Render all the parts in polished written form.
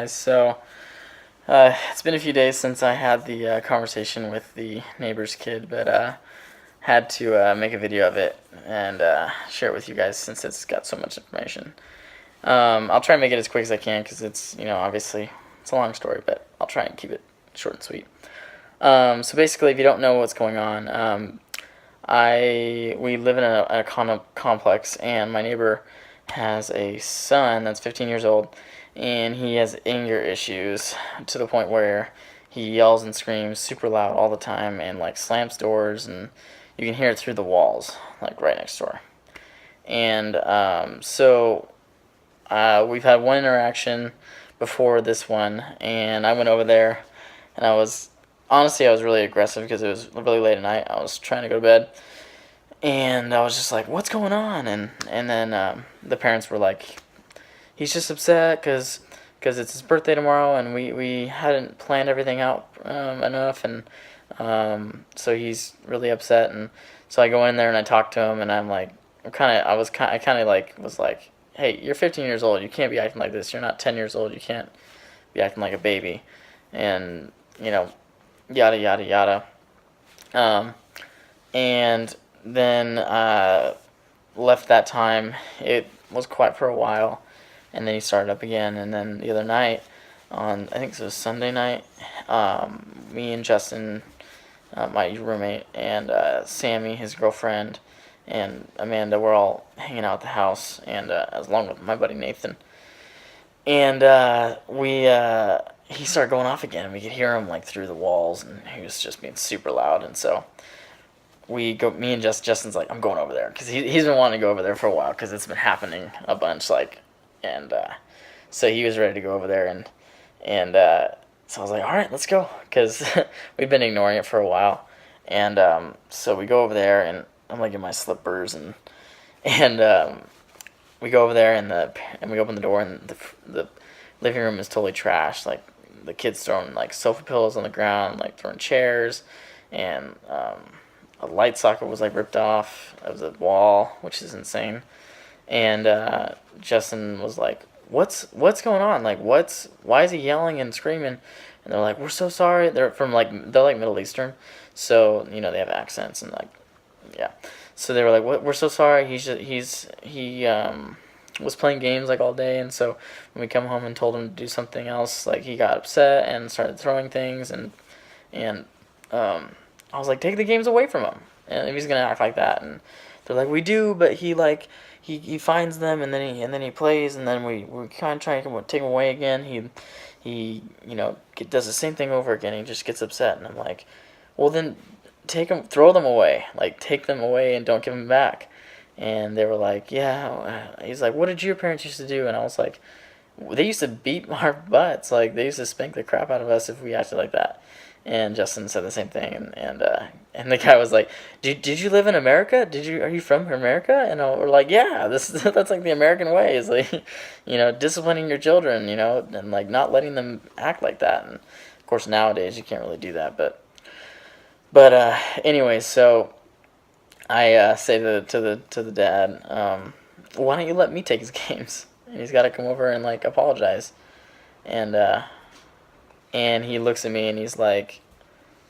guys. It's been a few days since I had the conversation with the neighbor's kid, but had to make a video of it and share it with you guys since it's got so much information. I'll try and make it as quick as I can because it's, obviously it's a long story, but I'll try and keep it short and sweet. So basically, if you don't know what's going on, we live in a complex, and my neighbor has a son that's 15 years old, and he has anger issues to the point where he yells and screams super loud all the time and like slams doors, and you can hear it through the walls, like right next door. And we've had one interaction before this one, and I went over there, and I was really aggressive because it was really late at night. I was trying to go to bed, and I was just like, "What's going on?" And then the parents were like, "He's just upset because it's his birthday tomorrow, and we hadn't planned everything out enough, and so he's really upset." And so I go in there and I talk to him, and I'm like, I kind of like was like, "Hey, you're 15 years old. You can't be acting like this. You're not 10 years old. You can't be acting like a baby," and yada yada yada. And then left that time. It was quiet for a while, and then he started up again. And then the other night, I think it was Sunday night, me and Justin, my roommate, and Sammy, his girlfriend, and Amanda were all hanging out at the house, and along with my buddy Nathan. And he started going off again, and we could hear him like through the walls, and he was just being super loud. And so me and Justin's like, "I'm going over there," because he's been wanting to go over there for a while because it's been happening a bunch, like, and so he was ready to go over there, and so I was like, "All right, let's go," because we've been ignoring it for a while, and so we go over there, and I'm like in my slippers, and we go over there, and we open the door, and the living room is totally trashed. Like, the kids throwing like sofa pillows on the ground, like throwing chairs, and a light socket was like ripped off of the wall, which is insane. And Justin was like, "What's going on? Like, why is he yelling and screaming?" And they're like, "We're so sorry." They're like Middle Eastern, so they have accents and like, yeah. So they were like, "What? We're so sorry. He was playing games like all day, and so when we come home and told him to do something else, like, he got upset and started throwing things, and I was like, take the games away from him, and if he's gonna act like that." And they're like, "We do, but he finds them, and then he plays, and then we kind of try to take him away again. He does the same thing over again. He just gets upset." And I'm like, "Well, then throw them away, like, take them away and don't give them back." And they were like, "Yeah." He's like, "What did your parents used to do?" And I was like, "They used to beat our butts. Like, they used to spank the crap out of us if we acted like that." And Justin said the same thing, and the guy was like, "Did you live in America? Are you from America?" And we're like, "Yeah, that's like the American way, is like, disciplining your children, and like not letting them act like that." And of course nowadays you can't really do that, but anyways, so I say to the dad, "Why don't you let me take his games?" And he's got to come over and like apologize, and he looks at me and he's like,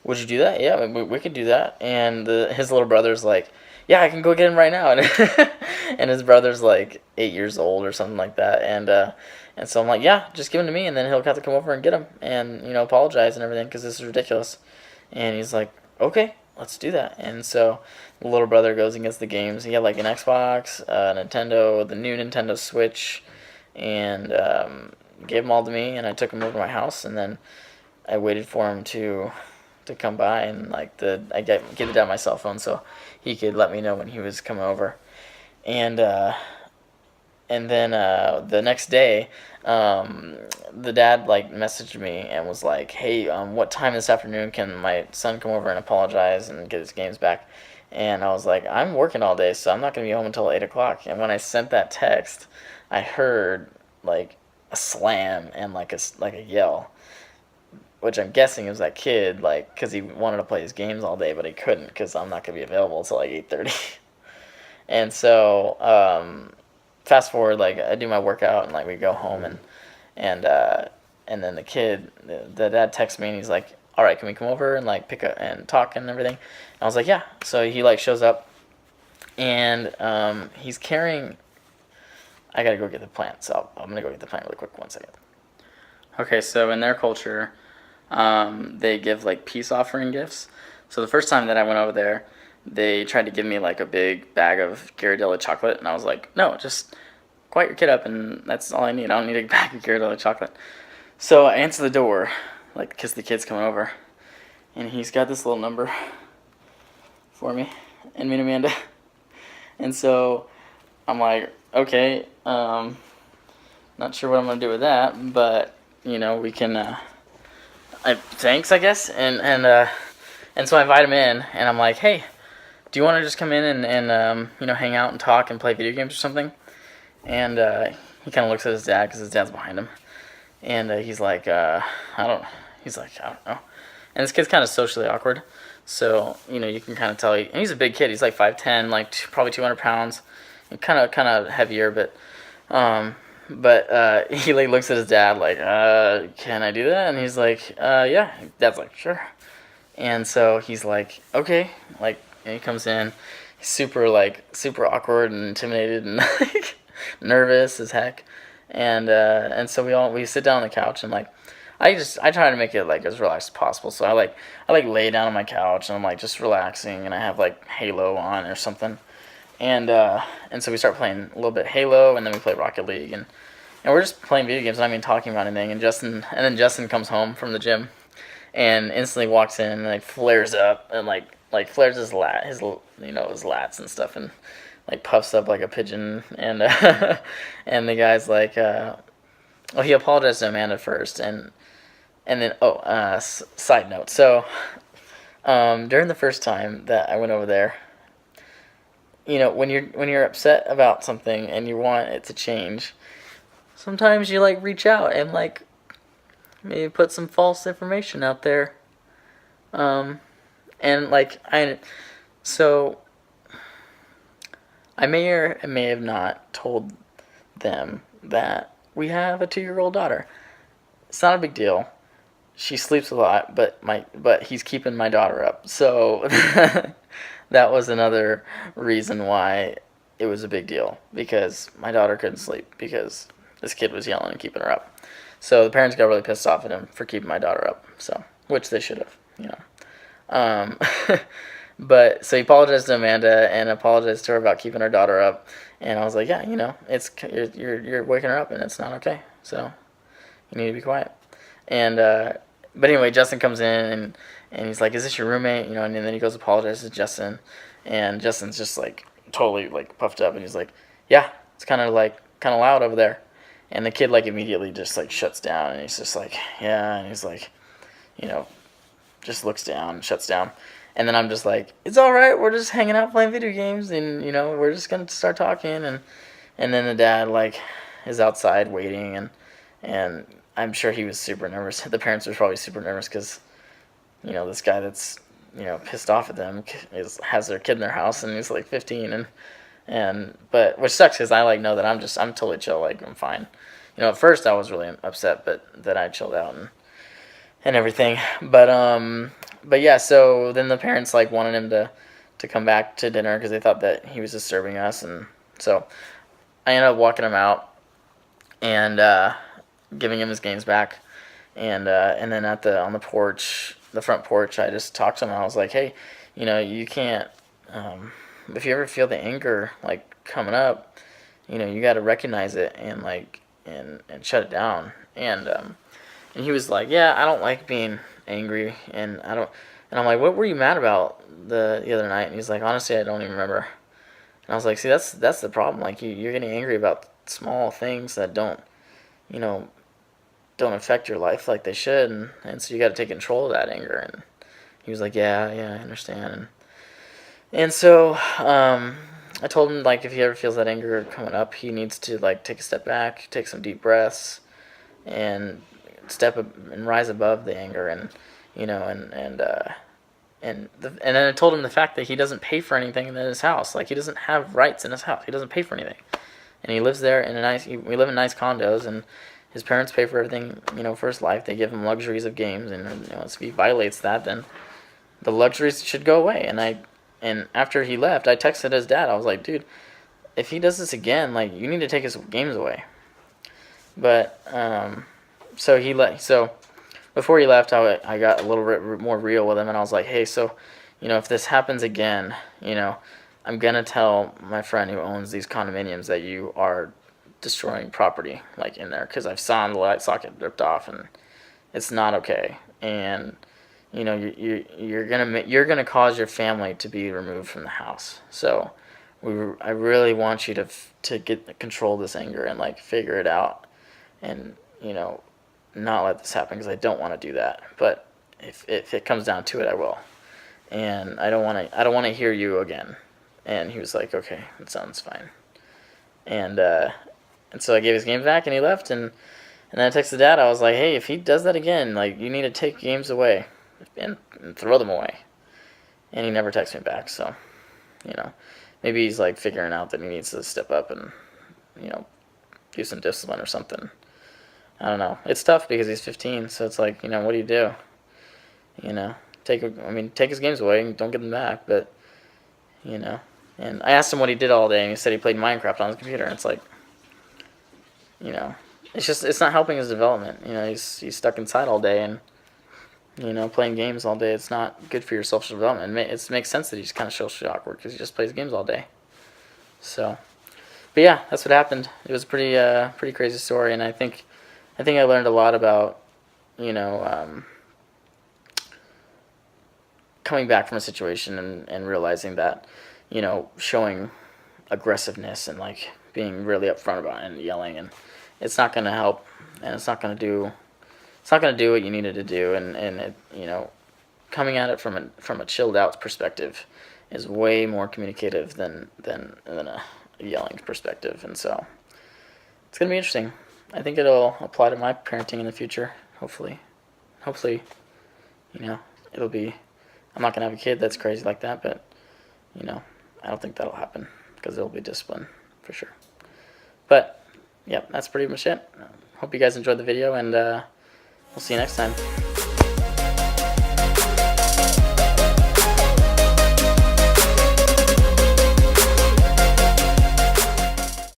"Would you do that?" "Yeah, we could do that." And his little brother's like, "Yeah, I can go get him right now." And and his brother's like 8 years old or something like that. And so I'm like, "Yeah, just give him to me, and then he'll have to come over and get him and apologize and everything because this is ridiculous." And he's like, "Okay, let's do that." And so the little brother goes and gets the games. He had like an Xbox, Nintendo, the new Nintendo Switch, and gave them all to me. And I took them over to my house, and then I waited for him to come by, and like I gave the dad my cell phone so he could let me know when he was coming over. And then the next day, the dad like messaged me and was like, "Hey, what time this afternoon can my son come over and apologize and get his games back?" And I was like, "I'm working all day, so I'm not gonna be home until 8 o'clock." And when I sent that text, I heard like a slam and like a yell, which I'm guessing is that kid, like, because he wanted to play his games all day, but he couldn't because I'm not gonna be available until like 8:30. And so fast forward, like, I do my workout, and like we go home, and and then the dad texts me and he's like, all right, can we come over and like pick up and talk and everything? And I was like, yeah. So he like shows up, and he's carrying. I gotta go get the plant, so I'm gonna go get the plant really quick. 1 second. Okay, so in their culture, they give like peace offering gifts. So the first time that I went over there, they tried to give me like a big bag of Ghirardelli chocolate, and I was like, no, just quiet your kid up, and that's all I need. I don't need a bag of Ghirardelli chocolate. So I answer the door, like, because the kid's coming over, and he's got this little number for me and Amanda. And so I'm like, okay, not sure what I'm gonna do with that, but we can. Thanks, I guess, and so I invite him in, and I'm like, hey, do you want to just come in and hang out and talk and play video games or something? And he kind of looks at his dad because his dad's behind him, and he's like, I don't know. And this kid's kind of socially awkward, so you can kind of tell. And he's a big kid. He's like 5'10", like probably 200 pounds, and kind of heavier, but he like looks at his dad like, can I do that? And he's like, yeah. Dad's like, sure. And so he's like, okay, like, and he comes in, he's super awkward and intimidated and like nervous as heck, and so we sit down on the couch, and like I try to make it like as relaxed as possible. So I lay down on my couch, and I'm like just relaxing, and I have like Halo on or something, and so we start playing a little bit Halo, and then we play Rocket League, and we're just playing video games, not even talking about anything. And then Justin comes home from the gym, and instantly walks in and like flares up and like flares his lats and stuff, and like puffs up like a pigeon, and and the guy's like, he apologized to Amanda first, and then side note, so during the first time that I went over there, when you're upset about something and you want it to change, sometimes you like reach out and like maybe put some false information out there, and like I may or may have not told them that we have a 2-year-old daughter. It's not a big deal. She sleeps a lot, but he's keeping my daughter up. So that was another reason why it was a big deal, because my daughter couldn't sleep because this kid was yelling and keeping her up. So the parents got really pissed off at him for keeping my daughter up. So, which they should have, But so he apologized to Amanda and apologized to her about keeping her daughter up, and I was like, yeah, it's you're waking her up, and it's not okay. So you need to be quiet. And but anyway, Justin comes in, and he's like, is this your roommate? And then he goes apologizes to Justin, and Justin's just like totally like puffed up, and he's like, yeah, it's kind of loud over there. And the kid like immediately just like shuts down, and he's just like, yeah, and he's like, just looks down, shuts down. And then I'm just like, it's all right, we're just hanging out playing video games, and we're just gonna start talking, and then the dad like is outside waiting, and I'm sure he was super nervous. The parents were probably super nervous because this guy that's pissed off at them has their kid in their house, and he's like 15, but which sucks because I like know that I'm totally chill, like I'm fine. At first I was really upset, but then I chilled out and everything. But yeah, so then the parents like wanted him to come back to dinner because they thought that he was disturbing us, and so I ended up walking him out and giving him his games back, and then on the porch, the front porch, I just talked to him. I was like, hey, you can't, if you ever feel the anger like coming up, you got to recognize it and like and shut it down. And he was like, yeah, I don't like being angry, and I'm like, what were you mad about the other night? And he's like, honestly, I don't even remember. And I was like, see, that's the problem. Like you're getting angry about small things that don't affect your life like they should, and so you got to take control of that anger. And he was like, yeah, I understand. And so I told him like if he ever feels that anger coming up, he needs to like take a step back, take some deep breaths, and step up and rise above the anger, and then I told him the fact that he doesn't pay for anything in his house. Like he doesn't have rights in his house. He doesn't pay for anything, and he lives there in we live in nice condos, and his parents pay for everything, for his life. They give him luxuries of games, and if he violates that, then the luxuries should go away. And after he left, I texted his dad. I was like, dude, if he does this again, like, you need to take his games away. But so before he left, I got a little bit more real with him, and I was like, hey, so if this happens again, I'm gonna tell my friend who owns these condominiums that you are destroying property, like, in there, because I've saw the light socket ripped off, and it's not okay. And you're gonna cause your family to be removed from the house. So I really want you to get control of this anger and, like, figure it out, and not let this happen, because I don't want to do that. But if it comes down to it, I will. And I don't want to hear you again. And he was like, okay, that sounds fine. And so I gave his games back, and he left. And then I texted Dad. I was like, hey, if he does that again, like, you need to take games away and throw them away. And he never texted me back. So, maybe he's, like, figuring out that he needs to step up and do some discipline or something. I don't know. It's tough because he's 15, so it's like, what do you do? Take his games away and don't give them back. But and I asked him what he did all day, and he said he played Minecraft on his computer. And it's like, it's not helping his development. He's stuck inside all day, and playing games all day. It's not good for your social development. It makes sense that he's kind of socially awkward because he just plays games all day. So, but yeah, that's what happened. It was a pretty crazy story, and I think I learned a lot about coming back from a situation and realizing that showing aggressiveness and, like, being really upfront about it and yelling, and it's not going to help, and it's not going to do what you needed to do, and it, coming at it from a chilled out perspective is way more communicative than a yelling perspective. And so it's going to be interesting. I think it'll apply to my parenting in the future. Hopefully, it'll be. I'm not gonna have a kid that's crazy like that, but I don't think that'll happen because there'll be discipline for sure. But yeah, that's pretty much it. Hope you guys enjoyed the video, and we'll see you next time.